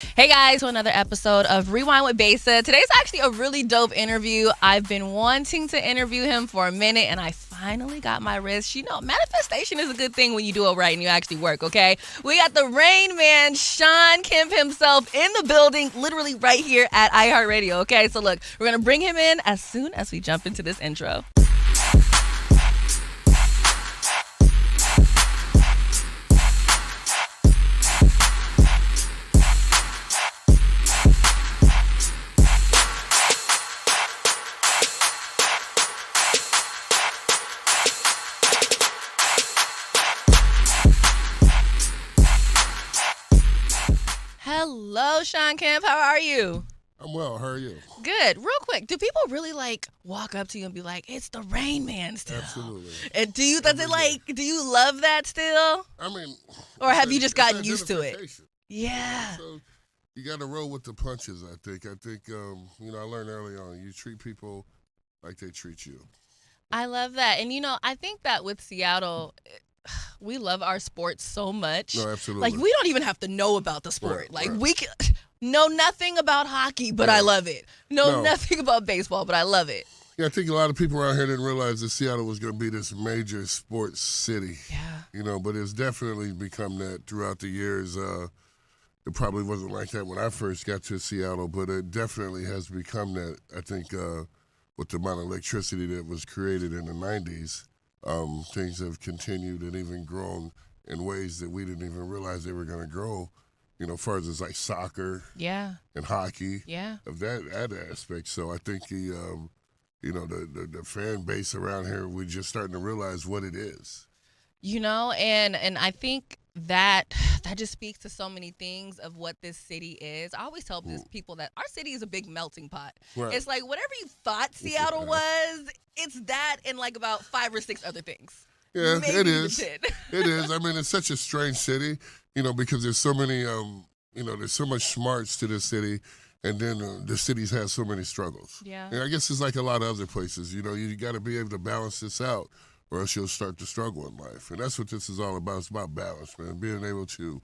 Hey guys, to another episode of Rewind with Besa. Today's actually a really dope interview. I've been wanting to interview him for a minute and I finally got my wrist. You know, manifestation is a good thing when you do it right and you actually work, okay? We got the Rain Man, Shawn Kemp himself in the building, literally right here at iHeartRadio, okay? So look, we're going to bring him in as soon as we jump into this intro. Hello, Shawn Kemp. How are you? I'm well. How are you? Good. Real quick, do people really walk up to you and be like, "It's the Rain Man still"? Absolutely. And do you love that still? I mean, Or have you just gotten used to it? identification. Yeah. So you got to roll with the punches. I think. I learned early on. You treat people like they treat you. I love that. And I think that with Seattle, we love our sports so much. No, absolutely. Like we don't even have to know about the sport. Right. We can know nothing about hockey, but I love it. Know No. nothing about baseball, but I love it. Yeah, I think a lot of people around here didn't realize that Seattle was going to be this major sports city. Yeah. But it's definitely become that throughout the years. It probably wasn't like that when I first got to Seattle, but it definitely has become that. I think with the amount of electricity that was created in the 90s, things have continued and even grown in ways that we didn't even realize they were going to grow. As far as it's like soccer Yeah. and hockey, Yeah. of that aspect. So I think the fan base around here, we're just starting to realize what it is. And I think that just speaks to so many things of what this city is. I always tell these people that our city is a big melting pot. Right. It's like whatever you thought Seattle was, it's that and like about 5 or 6 other things. Yeah, Maybe it even is. 10. It is. I mean, it's such a strange city, because there's so many, there's so much smarts to this city, and then the cities have so many struggles. Yeah. And I guess it's like a lot of other places. You got to be able to balance this out, or else you'll start to struggle in life. And that's what this is all about. It's about balance, man. Being able to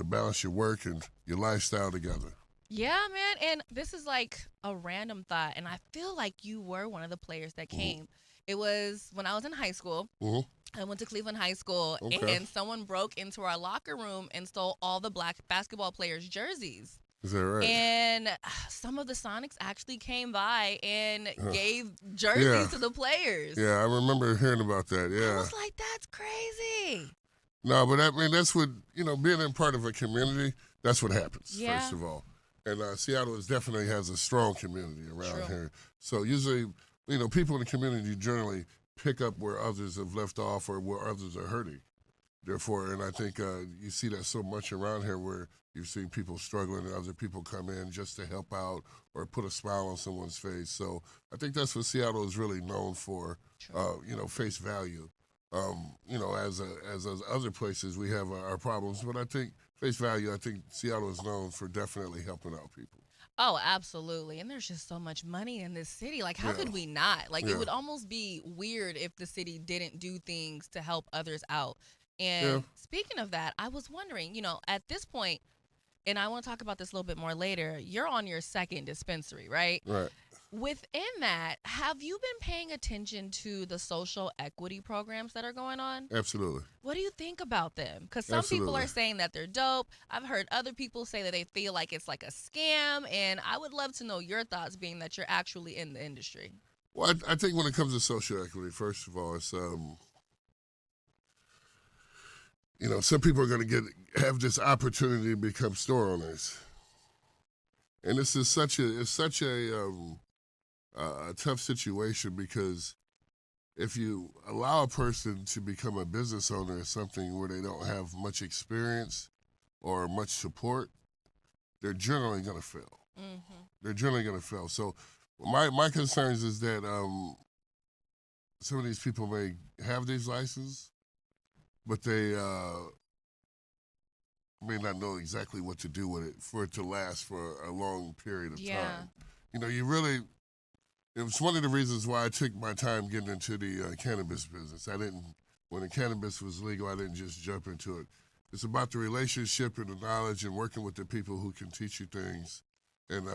balance your work and your lifestyle together. Yeah, man. And this is like a random thought. And I feel like you were one of the players that came. It was when I was in high school. Mm-hmm. I went to Cleveland High School, Okay. and someone broke into our locker room and stole all the black basketball players' jerseys. Is that right? And some of the Sonics actually came by and gave jerseys to the players. Yeah, I remember hearing about that. I Yeah. was like, that's crazy. No, but I mean, that's what, being in part of a community, that's what happens, Yeah. first of all. And Seattle definitely has a strong community around here. So usually, people in the community generally pick up where others have left off or where others are hurting. Therefore, and I think you see that so much around here where you've seen people struggling and other people come in just to help out or put a smile on someone's face. So I think that's what Seattle is really known for, face value. As other places, we have our problems, but I think face value, I think Seattle is known for definitely helping out people. Oh, absolutely. And there's just so much money in this city. Like, how could we not? Like, Yeah. it would almost be weird if the city didn't do things to help others out. And speaking of that, I was wondering, at this point, and I want to talk about this a little bit more later, you're on your second dispensary, right? Right. Within that, have you been paying attention to the social equity programs that are going on? Absolutely. What do you think about them? Because some people are saying that they're dope. I've heard other people say that they feel like it's like a scam, and I would love to know your thoughts, being that you're actually in the industry. Well, I think when it comes to social equity, first of all, it's some people are going to have this opportunity to become store owners, and this is such a tough situation because if you allow a person to become a business owner in something where they don't have much experience or much support, they're generally going to fail. Mm-hmm. They're generally going to fail. So my concerns is that some of these people may have these licenses, but they may not know exactly what to do with it for it to last for a long period of time. It was one of the reasons why I took my time getting into the cannabis business. When the cannabis was legal, I didn't just jump into it. It's about the relationship and the knowledge and working with the people who can teach you things. And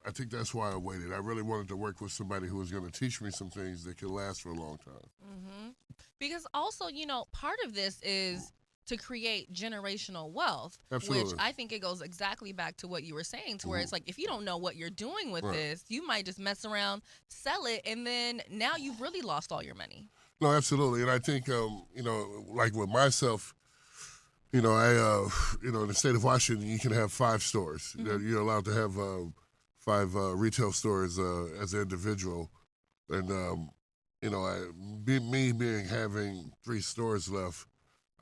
I think that's why I waited. I really wanted to work with somebody who was going to teach me some things that could last for a long time. Mm-hmm. Because also, part of this is to create generational wealth, Absolutely. which I think it goes exactly back to what you were saying, to where it's like, if you don't know what you're doing with this, you might just mess around, sell it, and then now you've really lost all your money. No, absolutely. And I think, like with myself, I, in the state of Washington, you can have 5 stores. Mm-hmm. You're allowed to have 5 retail stores as an individual. And, having 3 stores left,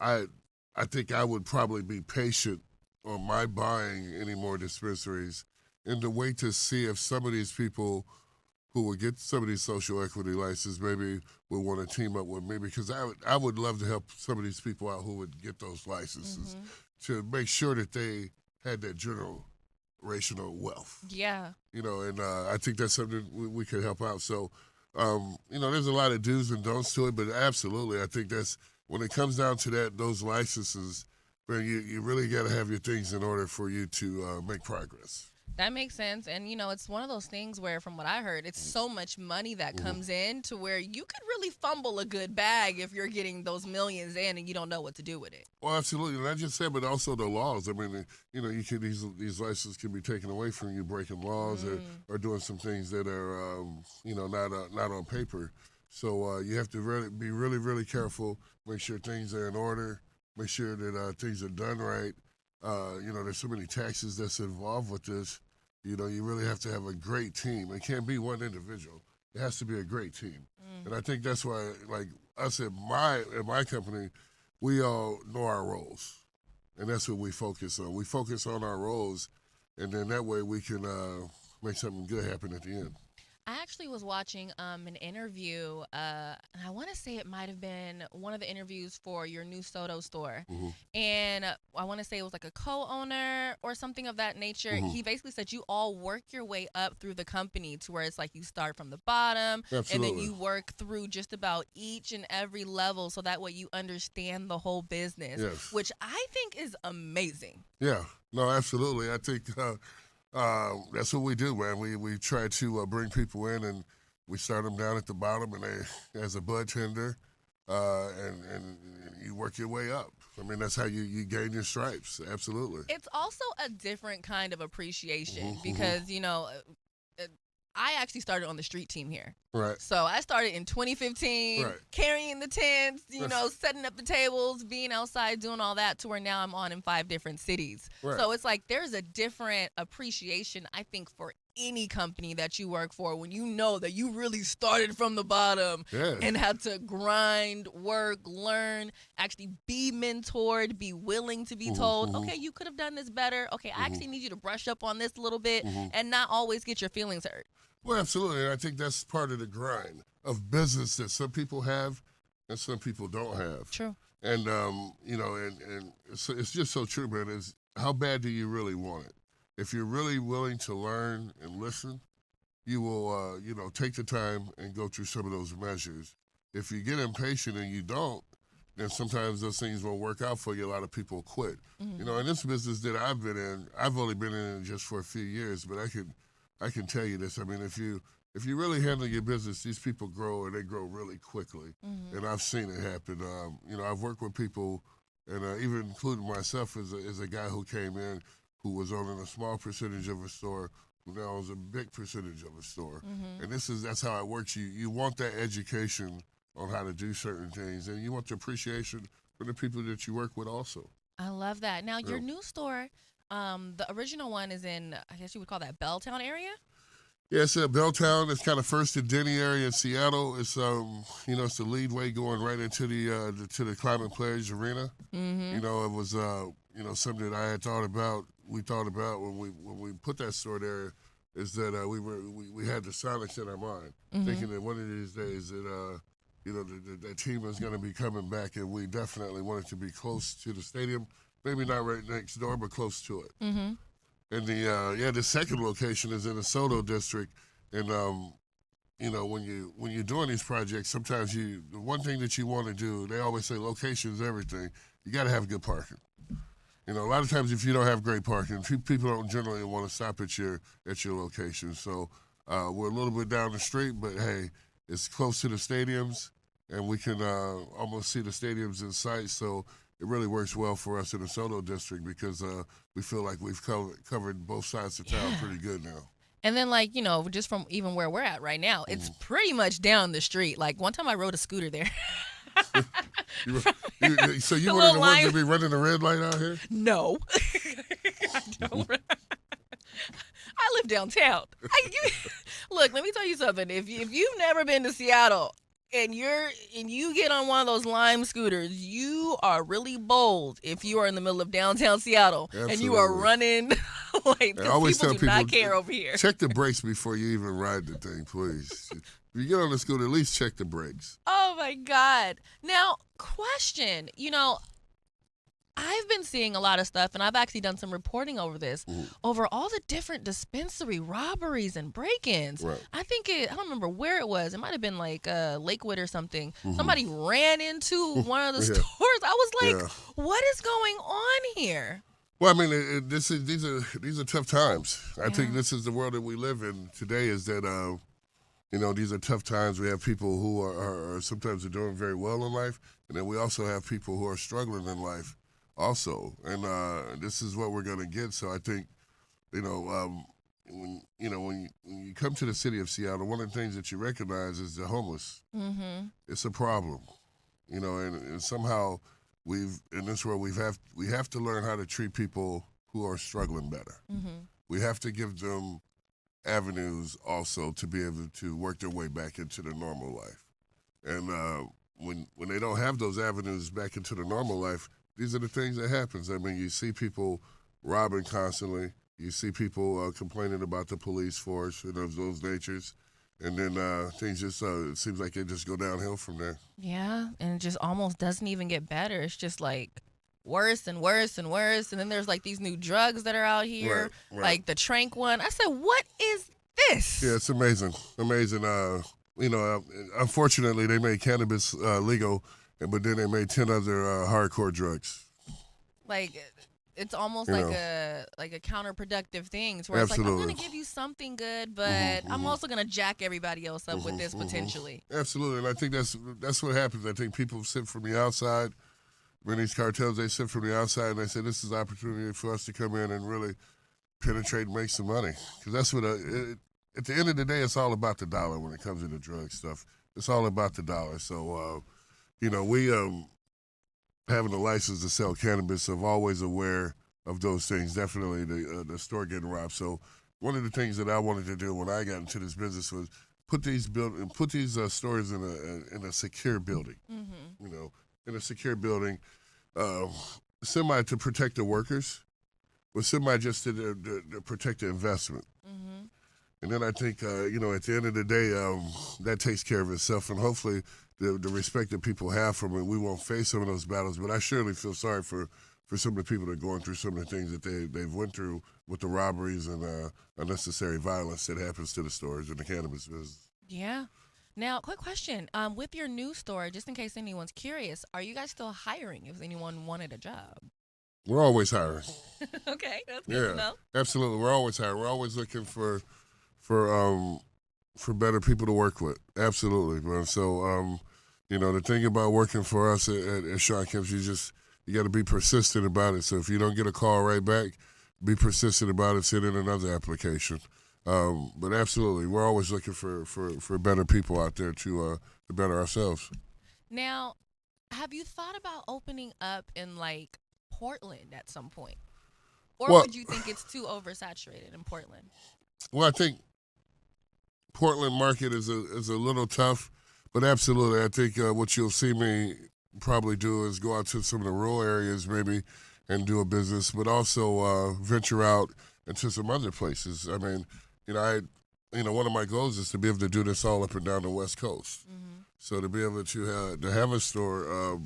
I think I would probably be patient on my buying any more dispensaries and to wait to see if some of these people who would get some of these social equity licenses maybe would want to team up with me, because I would love to help some of these people out who would get those licenses to make sure that they had that generational wealth. Yeah. And I think that's something we could help out. So, there's a lot of do's and don'ts to it, but absolutely, I think that's, when it comes down to those licenses, man, you really got to have your things in order for you to make progress. That makes sense. And, it's one of those things where, from what I heard, it's so much money that comes in to where you could really fumble a good bag if you're getting those millions in and you don't know what to do with it. Well, absolutely. And I just said, but also the laws. I mean, these licenses can be taken away from you breaking laws or doing some things that are, not on paper. So you have to be really, really careful, make sure things are in order, make sure that things are done right. There's so many taxes that's involved with this. You really have to have a great team. It can't be one individual. It has to be a great team. And I think that's why, like us at my company, we all know our roles. And that's what we focus on. We focus on our roles, and then that way we can make something good happen at the end. I actually was watching an interview, and I want to say it might have been one of the interviews for your new Soto store. And I want to say it was like a co-owner or something of that nature. He basically said you all work your way up through the company to where it's like you start from the bottom, Absolutely. and then you work through just about each and every level, so that way you understand the whole business, which I think is amazing. Yeah, no, absolutely. I think that's what we do, man. We try to bring people in, and we start them down at the bottom, and they as a bud tender, and you work your way up. I mean, that's how you gain your stripes. Absolutely. It's also a different kind of appreciation because, I actually started on the street team here. Right. So I started in 2015, carrying the tents, setting up the tables, being outside, doing all that, to where now I'm on in 5 different cities. Right. So it's like there's a different appreciation, I think, for any company that you work for when you know that you really started from the bottom and had to grind, work, learn, actually be mentored, be willing to be told, okay, you could have done this better. Okay, I actually need you to brush up on this a little bit and not always get your feelings hurt. Well, absolutely. And I think that's part of the grind of business that some people have and some people don't have. True. And, and it's just so true, man, is how bad do you really want it? If you're really willing to learn and listen, you will, take the time and go through some of those measures. If you get impatient and you don't, then sometimes those things won't work out for you. A lot of people quit. In this business that I've been in, I've only been in it just for a few years, but I can tell you this. I mean, if you really handle your business, these people grow, and they grow really quickly. And I've seen it happen. I've worked with people, and even including myself as a guy who came in who was owning a small percentage of a store, who now owns a big percentage of a store. And that's how it works. You want that education on how to do certain things, and you want the appreciation for the people that you work with also. I love that. Now, your new store, the original one is in, I guess you would call that Belltown area? Yeah, it's at Belltown. It's kind of first and Denny area in Seattle. It's it's the lead way going right into the Climate Pledge Arena. It was something that I had thought about. We thought about when we put that store there, is that we had the Sonics in our mind, thinking that one of these days that that team is going to be coming back, and we definitely wanted to be close to the stadium. Maybe not right next door, but close to it. And the second location is in the Soto district. And when you're doing these projects, sometimes the one thing that you want to do, they always say location is everything. you got to have good parking. You know, a lot of times if you don't have great parking, people don't generally want to stop at your location. So we're a little bit down the street, but hey, it's close to the stadiums, and we can almost see the stadiums in sight. So it really works well for us in the Soto district because we feel like we've covered both sides of town pretty good now. And then, like, you know, just from even where we're at right now, it's pretty much down the street. Like, one time I rode a scooter there. So you one of the ones that be running the red light out here? No. I don't. I live downtown. Look, let me tell you something. If you've never been to Seattle and you get on one of those Lime scooters, you are really bold if you are in the middle of downtown Seattle. Absolutely. And you are running like, I always people tell do not care over here. Check the brakes before you even ride the thing, please. If you get on the scooter, at least check the brakes. Oh my God. Now, question, you know, I've been seeing a lot of stuff, and I've actually done some reporting over this, over all the different dispensary robberies and break-ins. Right. I don't remember where it was. It might have been like Lakewood or something. Somebody ran into one of the stores. I was like, what is going on here? Well, I mean, these are tough times. I think this is the world that we live in today. Is that you know, these are tough times. We have people who are sometimes doing very well in life, and then we also have people who are struggling in life, also. And this is what we're going to get. So I think, you know, when you come to the city of Seattle, one of the things that you recognize is the homeless. It's a problem, you know, and somehow in this world we have to learn how to treat people who are struggling better. We have to give them avenues also to be able to work their way back into the normal life. And when they don't have those avenues back into the normal life, these are the things that happens. I mean, you see people robbing constantly. You see people complaining about the police force and of those natures. And then things just, it seems like they just go downhill from there. Yeah, and it just almost doesn't even get better. It's just like worse and worse and worse. And then there's like these new drugs that are out here, like the Trank one. I said, what is this? Yeah, it's amazing. Amazing. You know, unfortunately, they made cannabis legal, but then they made 10 other hardcore drugs. Like, it's almost like a counterproductive thing. Where it's like, I'm going to give you something good, but I'm also going to jack everybody else up with this potentially. Absolutely, and I think that's what happens. I think people sit from the outside. When these cartels, they sit from the outside and they say, this is an opportunity for us to come in and really penetrate and make some money. Because that's what, at the end of the day, it's all about the dollar when it comes to the drug stuff. It's all about the dollar. So, you know, we, having a license to sell cannabis, I'm always aware of those things. Definitely the store getting robbed. So one of the things that I wanted to do when I got into this business was put these stores in a secure building, you know, in a secure building, semi to protect the workers, but semi just to protect the investment. And then I think, you know, at the end of the day, that takes care of itself. And hopefully the respect that people have from it, we won't face some of those battles. But I surely feel sorry for some of the people that are going through some of the things that they've went through with the robberies and unnecessary violence that happens to the stores and the cannabis business. Yeah. Now, quick question. With your new store, just in case anyone's curious, are you guys still hiring if anyone wanted a job? We're always hiring. Okay, that's good to know. Absolutely. We're always hiring. We're always looking for better people to work with. Absolutely, bro. So, you know, the thing about working for us at Shawn Kemp, you got to be persistent about it. So if you don't get a call right back, be persistent about it. Send in another application. But absolutely, we're always looking for better people out there to better ourselves. Now, have you thought about opening up in like Portland at some point, or would you think it's too oversaturated in Portland? Well, I think Portland market is a little tough, but absolutely, I think what you'll see me probably do is go out to some of the rural areas maybe and do a business, but also venture out into some other places. I mean, you know, one of my goals is to be able to do this all up and down the West Coast. So to be able to have a store,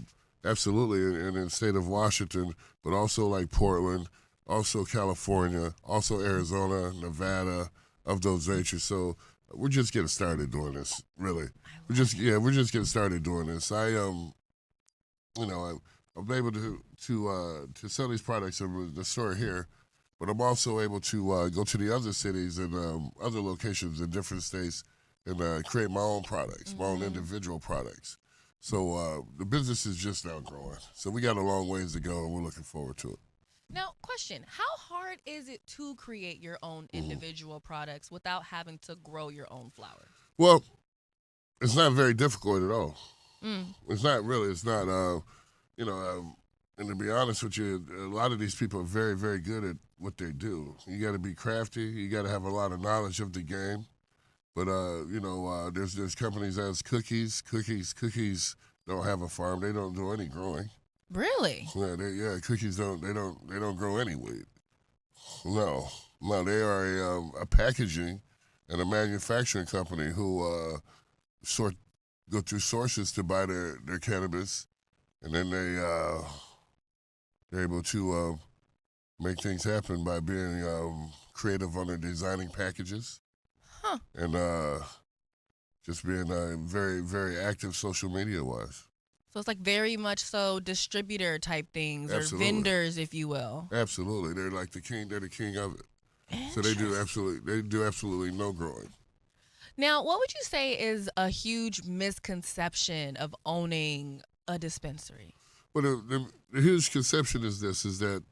absolutely, in the state of Washington, but also like Portland, also California, also Arizona, Nevada, of those natures. So we're just getting started doing this, really. We're just getting started doing this. You know, I'm able to sell these products in the store here, but I'm also able to go to the other cities and other locations in different states and create my own products, my own individual products. So the business is just now growing. So we got a long ways to go, and we're looking forward to it. Now, question, how hard is it to create your own individual products without having to grow your own flower? Well, it's not very difficult at all. It's not really. It's not, and to be honest with you, a lot of these people are very, very good at what they do. You got to be crafty. You got to have a lot of knowledge of the game. But, there's companies as Cookies. Cookies don't have a farm. They don't do any growing. Really? Yeah, Cookies don't grow any weed. No, they are a packaging and a manufacturing company who go through sources to buy their cannabis, and then they're able to make things happen by being creative on their designing packages, and just being very, very active social media wise. So it's like very much so distributor type things Absolutely. Or vendors, if you will. Absolutely, they're like the king. They're the king of it. So they do absolutely no growing. Now, what would you say is a huge misconception of owning a dispensary? Well, the huge conception is that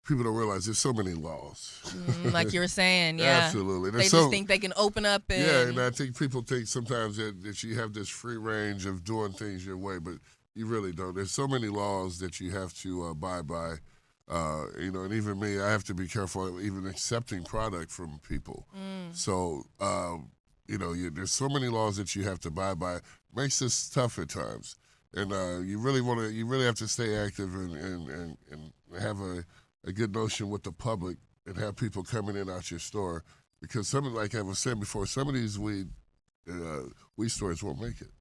people don't realize there's so many laws. Like you were saying, yeah. Absolutely. They just think they can open up and... Yeah, and I think people think sometimes that you have this free range of doing things your way, but you really don't. There's so many laws that you have to abide by. And even me, I have to be careful even accepting product from people. So, there's so many laws that you have to abide by. Makes this tough at times. And you really have to stay active and have a good notion with the public and have people coming in out your store, because some of, like I was saying before, some of these weed stores won't make it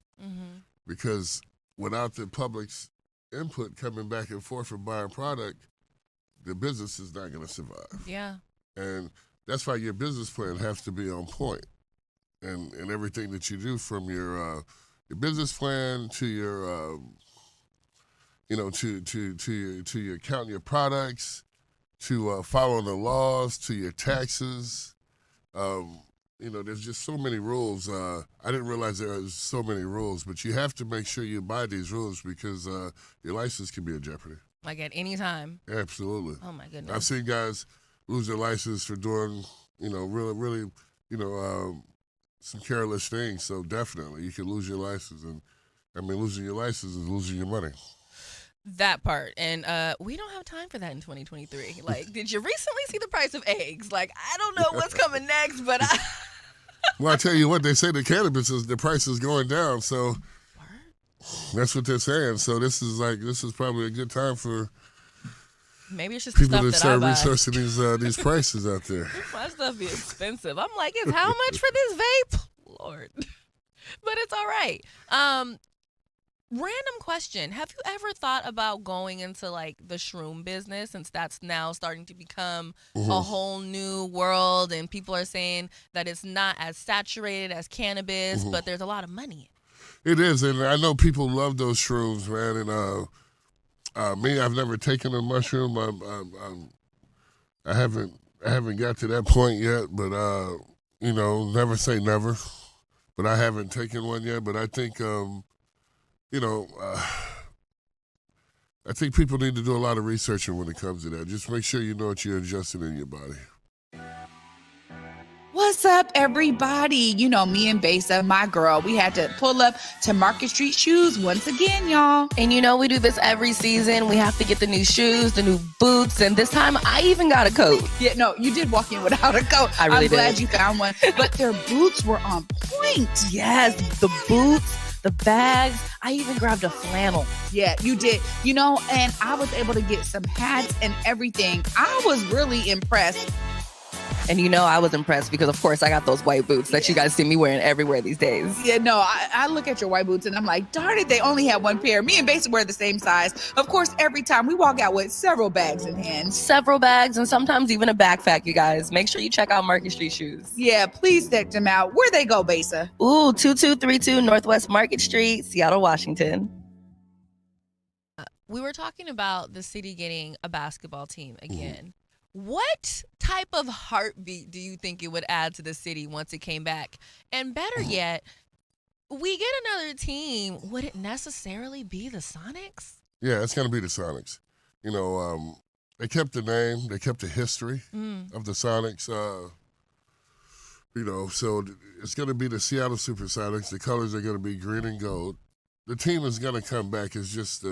because without the public's input coming back and forth and buying product, the business is not going to survive. Yeah. And that's why your business plan has to be on point, and everything that you do, from your business plan to your to your counting your products, to following the laws, to your taxes. There's just so many rules. I didn't realize there was so many rules, but you have to make sure you buy these rules because your license can be in jeopardy. Like at any time? Absolutely. Oh, my goodness. I've seen guys lose their license for doing, really, some careless things. So definitely, you can lose your license. And, losing your license is losing your money. That part. And we don't have time for that in 2023. Like, did you recently see the price of eggs? Like, I don't know what's coming next, but Well, I tell you what, they say the price is going down, so that's what they're saying. So this is probably a good time for maybe it's just people to stuff start that I buy. Researching these prices out there. My stuff be expensive. I'm like, it's how much for this vape? Lord. But it's all right. Random question. Have you ever thought about going into like the shroom business, since that's now starting to become a whole new world, and people are saying that it's not as saturated as cannabis, but there's a lot of money in it? It is, and I know people love those shrooms, man. And me, I've never taken a mushroom. I haven't got to that point yet, but never say never. But I haven't taken one yet. But I think I think people need to do a lot of researching when it comes to that. Just make sure you know what you're ingesting in your body. What's up, everybody? Me and Besa, my girl, we had to pull up to Market Street Shoes once again, y'all. And we do this every season. We have to get the new shoes, the new boots, and this time I even got a coat. Yeah, no, you did walk in without a coat. I really I'm glad did. You found one. But their boots were on point. Yes, the boots, the bags. I even grabbed a flannel. Yeah, you did. And I was able to get some hats and everything. I was really impressed. And I was impressed because, of course, I got those white boots that you guys see me wearing everywhere these days. Yeah, no, I look at your white boots and I'm like, darn it, they only have one pair. Me and Besa wear the same size. Of course, every time we walk out with several bags in hand. Several bags and sometimes even a backpack, you guys. Make sure you check out Market Street Shoes. Yeah, please check them out. Where they go, Besa? Ooh, 2232 Northwest Market Street, Seattle, Washington. we were talking about the city getting a basketball team again. What type of heartbeat do you think it would add to the city once it came back? And better yet, we get another team. Would it necessarily be the Sonics? Yeah, it's going to be the Sonics. They kept the name, they kept the history of the Sonics. So it's going to be the Seattle Supersonics. The colors are going to be green and gold. The team is going to come back. It's just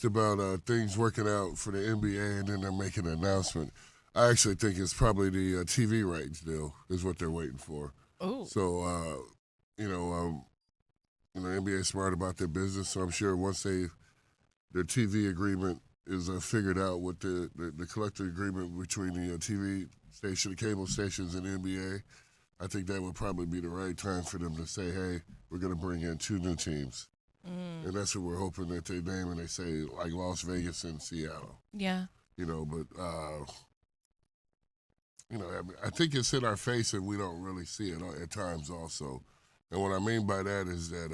about things working out for the NBA, and then they're making an announcement. I actually think it's probably the TV rights deal is what they're waiting for. Oh. So, NBA is smart about their business, so I'm sure once their TV agreement is figured out with the collective agreement between the TV station, the cable stations, and the NBA, I think that would probably be the right time for them to say, hey, we're going to bring in 2 new teams. And that's what we're hoping that they name, and they say, like Las Vegas and Seattle. Yeah. I think it's in our face and we don't really see it at times also. And what I mean by that is that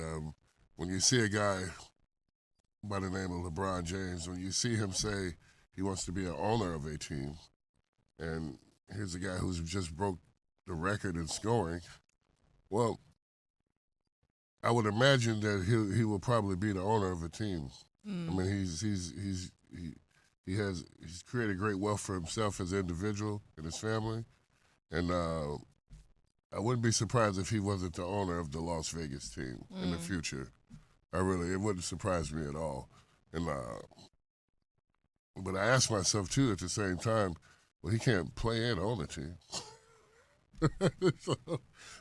when you see a guy by the name of LeBron James, when you see him say he wants to be an owner of a team, and here's a guy who's just broke the record in scoring, well, I would imagine that he will probably be the owner of a team. I mean, he's created great wealth for himself as an individual and his family, and I wouldn't be surprised if he wasn't the owner of the Las Vegas team in the future. It wouldn't surprise me at all. And but I ask myself too at the same time, well, he can't play and own a team.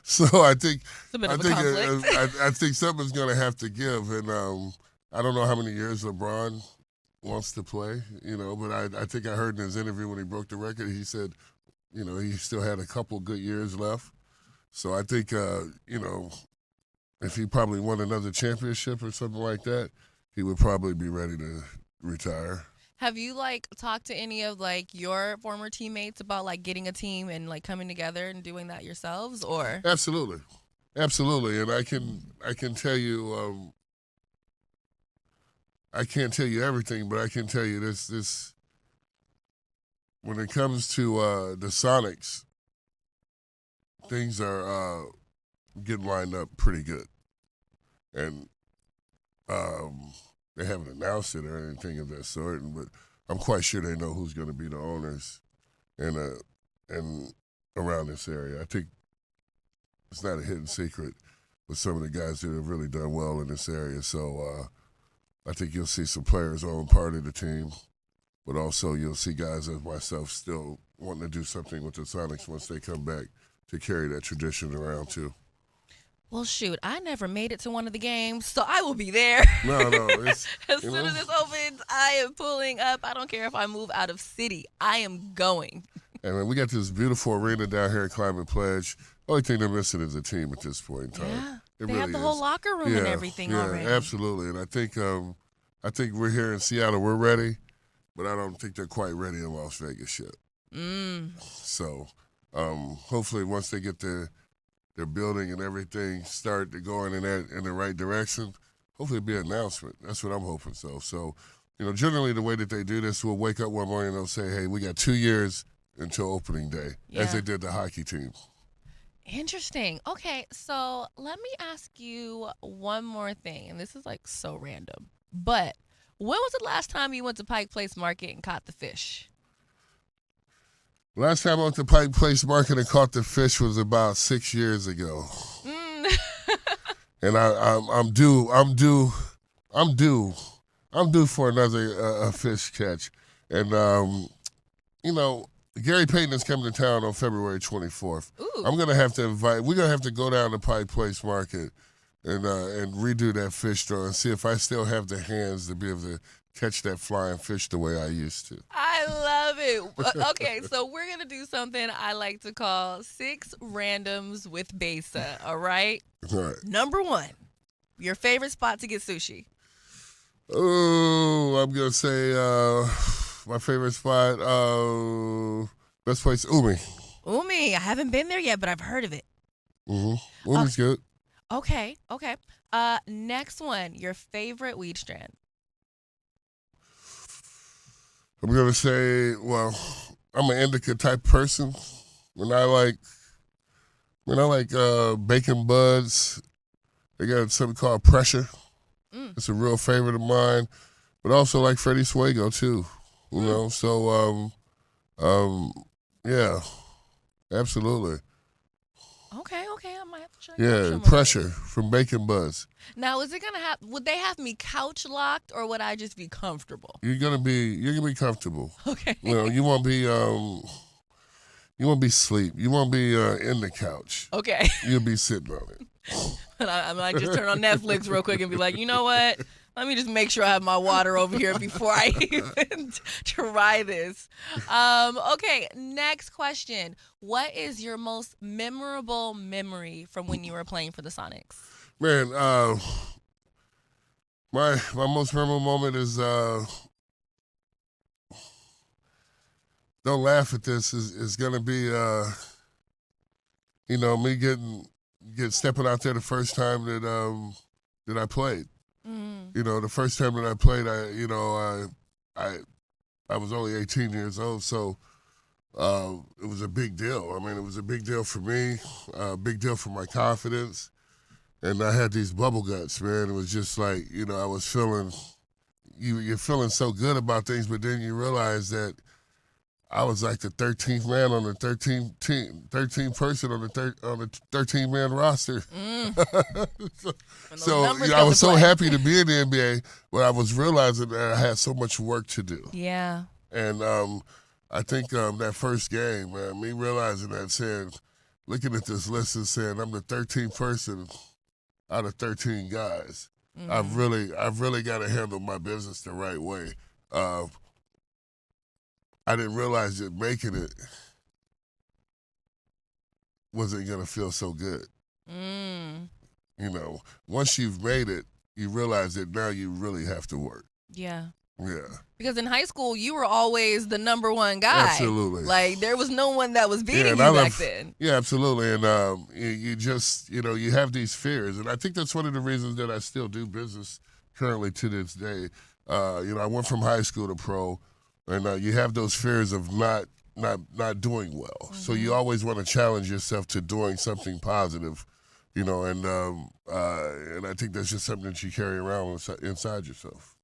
so I think I think something's going to have to give, and I don't know how many years LeBron wants to play, but I think I heard in his interview when he broke the record, he said, he still had a couple good years left. So I think, if he probably won another championship or something like that, he would probably be ready to retire. Have you talked to any of your former teammates about getting a team and coming together and doing that yourselves, or? Absolutely, and I can tell you, I can't tell you everything, but I can tell you this. When it comes to the Sonics, things are getting lined up pretty good, and they haven't announced it or anything of that sort, but I'm quite sure they know who's going to be the owners and around this area. I think it's not a hidden secret with some of the guys that have really done well in this area. So I think you'll see some players own part of the team, but also you'll see guys like myself still wanting to do something with the Sonics once they come back to carry that tradition around too. Well, shoot, I never made it to one of the games, so I will be there. No. As soon as this opens, I am pulling up. I don't care if I move out of city. I am going. And man, we got this beautiful arena down here at Climate Pledge. Only thing they're missing is a team at this point in time. Yeah, they really have the whole locker room and everything already. Yeah, absolutely. And I think we're here in Seattle. We're ready, but I don't think they're quite ready in Las Vegas yet. So hopefully once they get their building and everything start to going in the right direction, hopefully it'll be an announcement. That's what I'm hoping so. So, generally the way that they do this, we'll wake up one morning and they'll say, hey, we got 2 years until opening day, as they did the hockey team. Interesting. Okay, so let me ask you one more thing, and this is so random, but when was the last time you went to Pike Place Market and caught the fish? Last time I went to Pike Place Market and caught the fish was about 6 years ago. And I'm due for another fish catch. And Gary Payton is coming to town on February 24th. Ooh. We're gonna have to go down to Pike Place Market and redo that fish throw and see if I still have the hands to be able to catch that flying fish the way I used to. I love it. Okay, so we're going to do something I like to call 6 Randoms with Besa, all right? All right. Number 1, your favorite spot to get sushi? Oh, I'm going to say my favorite spot, best place, Umi. Umi, I haven't been there yet, but I've heard of it. Mm-hmm. Umi's good. Okay. Next one, your favorite weed strand? I'm gonna say, well, I'm an indica type person. When I like bacon buds, they got something called Pressure. It's a real favorite of mine, but also like Freddie Swago too. You know, so yeah, absolutely. Okay, I might have to check out Yeah, some of Pressure those. from Bacon Buds. Now, is it gonna have? Would they have me couch locked, or would I just be comfortable? You're gonna be comfortable. Okay. You know, you won't be sleep. You won't be in the couch. Okay. You'll be sitting on it. And I might just turn on Netflix real quick and be like, you know what? Let me just make sure I have my water over here before I even try this. Okay, next question. What is your most memorable memory from when you were playing for the Sonics? Man, my most memorable moment is don't laugh at this, is gonna be me stepping out there the first time that I played. You know, the first time that I played, I was only 18 years old, so it was a big deal. I mean, it was a big deal for me, a big deal for my confidence, and I had these bubble guts, man. It was just like, I was feeling, you're feeling so good about things, but then you realize that I was like the 13th man on the 13th person on the 13-man roster. so I was so happy to be in the NBA, but I was realizing that I had so much work to do. Yeah. And I think that first game, man, me realizing that, saying, looking at this list and saying I'm the 13th person out of 13 guys. I've really got to handle my business the right way. I didn't realize that making it wasn't going to feel so good. Once you've made it, you realize that now you really have to work. Yeah. Yeah. Because in high school, you were always the number one guy. Absolutely. Like, there was no one that was beating you back then. Yeah, absolutely. And you just, you have these fears. And I think that's one of the reasons that I still do business currently to this day. I went from high school to pro. And you have those fears of not doing well. So you always want to challenge yourself to doing something positive, and I think that's just something that you carry around inside yourself.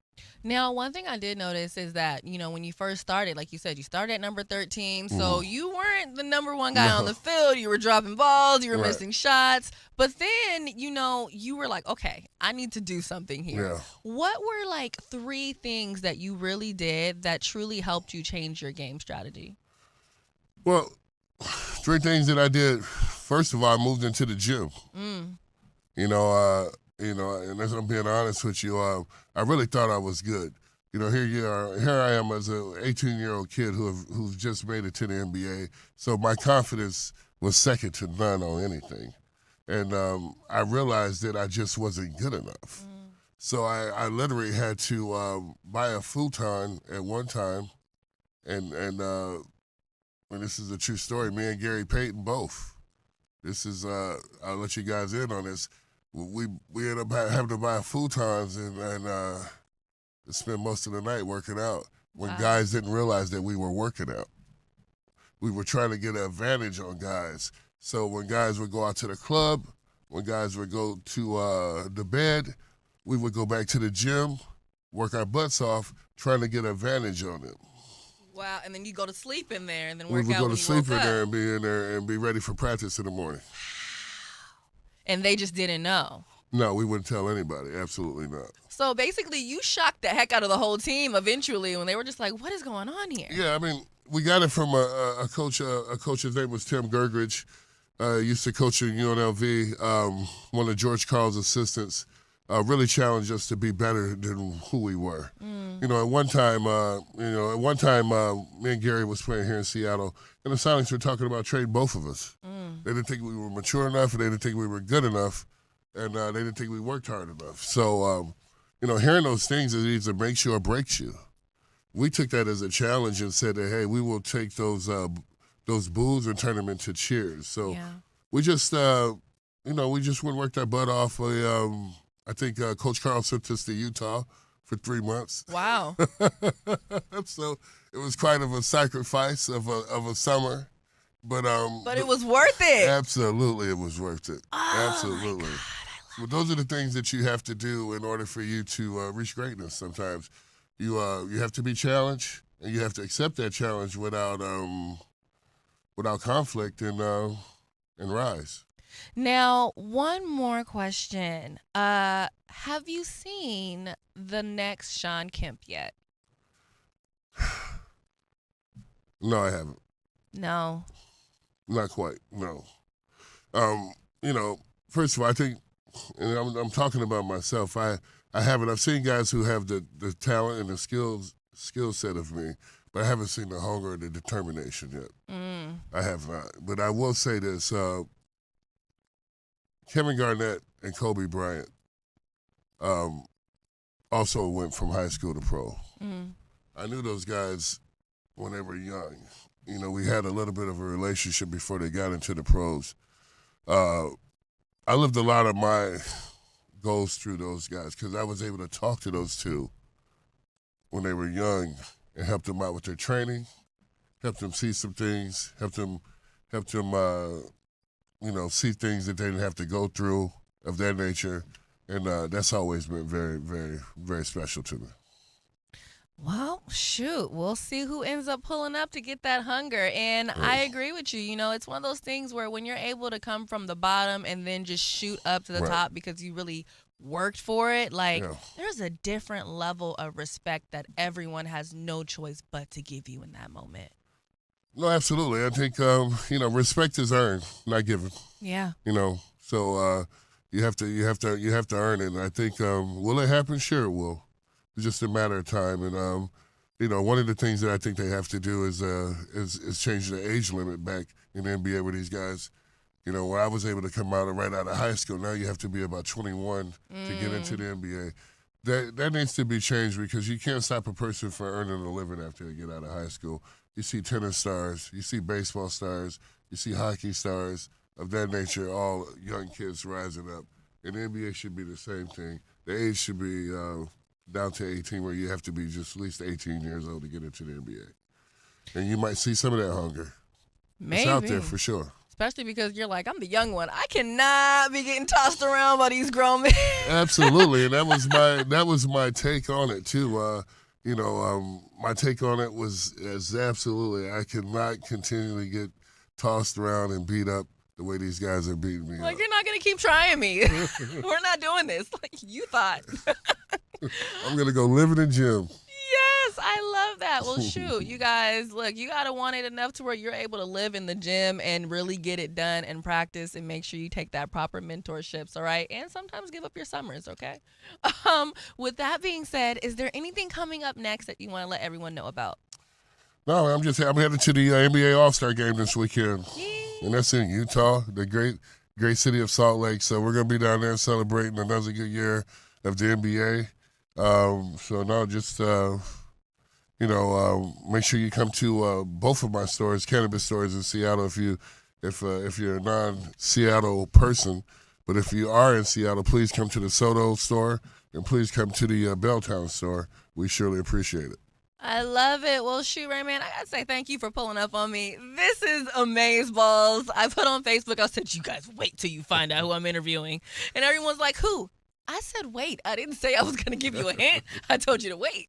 Now, one thing I did notice is that, when you first started, like you said, you started at number 13, so you weren't the number one guy on the field. You were dropping balls, you were missing shots, but then, you were like, okay, I need to do something here. Yeah. What were like 3 things that you really did that truly helped you change your game strategy? Well, 3 things that I did. First of all, I moved into the gym. And as I'm being honest with you, I really thought I was good. Here I am as an 18-year-old kid who's just made it to the NBA. So my confidence was second to none on anything. And I realized that I just wasn't good enough. So I literally had to buy a futon at one time. And this is a true story, me and Gary Payton both. This is, I'll let you guys in on this. We ended up having to buy futons and spend most of the night working out when guys didn't realize that we were working out. We were trying to get an advantage on guys. So when guys would go out to the club, when guys would go to the bed, we would go back to the gym, work our butts off, trying to get an advantage on them. Wow, and then you go to sleep in there and then work out. We would go when to you sleep woke in there up. and be in there and be ready for practice in the morning. And they just didn't know. No, we wouldn't tell anybody. Absolutely not. So basically, you shocked the heck out of the whole team eventually when they were just like, what is going on here? Yeah, I mean, we got it from a coach. A coach's name was Tim Gergridge. Used to coach at UNLV. One of George Karl's assistants. Really challenged us to be better than who we were. At one time, me and Gary was playing here in Seattle, and the Sonics were talking about trading both of us. They didn't think we were mature enough, and they didn't think we were good enough, and they didn't think we worked hard enough. So, hearing those things, it either makes you or breaks you. We took that as a challenge and said that, hey, we will take those boos and turn them into cheers. So we just, we just went and worked our butt off. I think Coach Karl sent us to Utah for 3 months. Wow. So it was quite of a sacrifice of a summer. But it was worth it. Absolutely, it was worth it. Oh, Absolutely. My God, Well, those are the things that you have to do in order for you to reach greatness. Sometimes you have to be challenged, and you have to accept that challenge without conflict and rise. Now, one more question. Have you seen the next Shawn Kemp yet? No, I haven't. No. Not quite. No. First of all, I think, and I'm talking about myself. I haven't. I've seen guys who have the talent and the skill set of me, but I haven't seen the hunger or the determination yet. I have not. But I will say this: Kevin Garnett and Kobe Bryant also went from high school to pro. I knew those guys when they were young. We had a little bit of a relationship before they got into the pros. I lived a lot of my goals through those guys because I was able to talk to those two when they were young and help them out with their training, help them see some things, help them see things that they didn't have to go through of that nature. And that's always been very, very, very special to me. Well, shoot, we'll see who ends up pulling up to get that hunger. And I agree with you. It's one of those things where when you're able to come from the bottom and then just shoot up to the top because you really worked for it, there's a different level of respect that everyone has no choice but to give you in that moment. No, absolutely. I think, respect is earned, not given. Yeah. So you have to earn it. And I think, will it happen? Sure it will. It's just a matter of time. And, one of the things that I think they have to do is change the age limit back in the NBA with these guys. Where I was able to come out right out of high school, now you have to be about 21 to get into the NBA. That needs to be changed because you can't stop a person from earning a living after they get out of high school. You see tennis stars, you see baseball stars, you see hockey stars of that nature, all young kids rising up. And the NBA should be the same thing. The age should be down to 18 where you have to be just at least 18 years old to get into the NBA. And you might see some of that hunger. Maybe. It's out there for sure. Especially because you're like, I'm the young one. I cannot be getting tossed around by these grown men. Absolutely, and that was my take on it too. My take on it was absolutely I cannot continually get tossed around and beat up the way these guys are beating me up. You're not gonna keep trying me. We're not doing this like you thought. I'm gonna go live in the gym. Yes, I love that. Well, shoot, you guys, look, you got to want it enough to where you're able to live in the gym and really get it done and practice and make sure you take that proper mentorships, all right? And sometimes give up your summers, okay? With that being said, is there anything coming up next that you want to let everyone know about? No, I'm headed to the NBA All-Star game this weekend. And that's in Utah, the great city of Salt Lake. So we're going to be down there celebrating another good year of the NBA. Make sure you come to both of my stores, cannabis stores in Seattle. If you're a non-Seattle person, but if you are in Seattle, please come to the Soto store and please come to the Belltown store. We surely appreciate it. I love it. Well, shoot, Rayman, I got to say thank you for pulling up on me. This is amazeballs. I put on Facebook, I said, you guys wait till you find out who I'm interviewing. And everyone's like, who? I said, wait. I didn't say I was going to give you a hint. I told you to wait.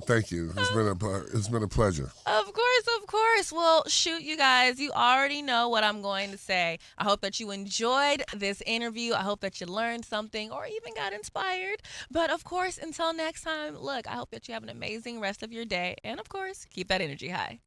Thank you. It's been a pleasure. Of course. Well, shoot, you guys, you already know what I'm going to say. I hope that you enjoyed this interview. I hope that you learned something or even got inspired. But, of course, until next time, look, I hope that you have an amazing rest of your day. And, of course, keep that energy high.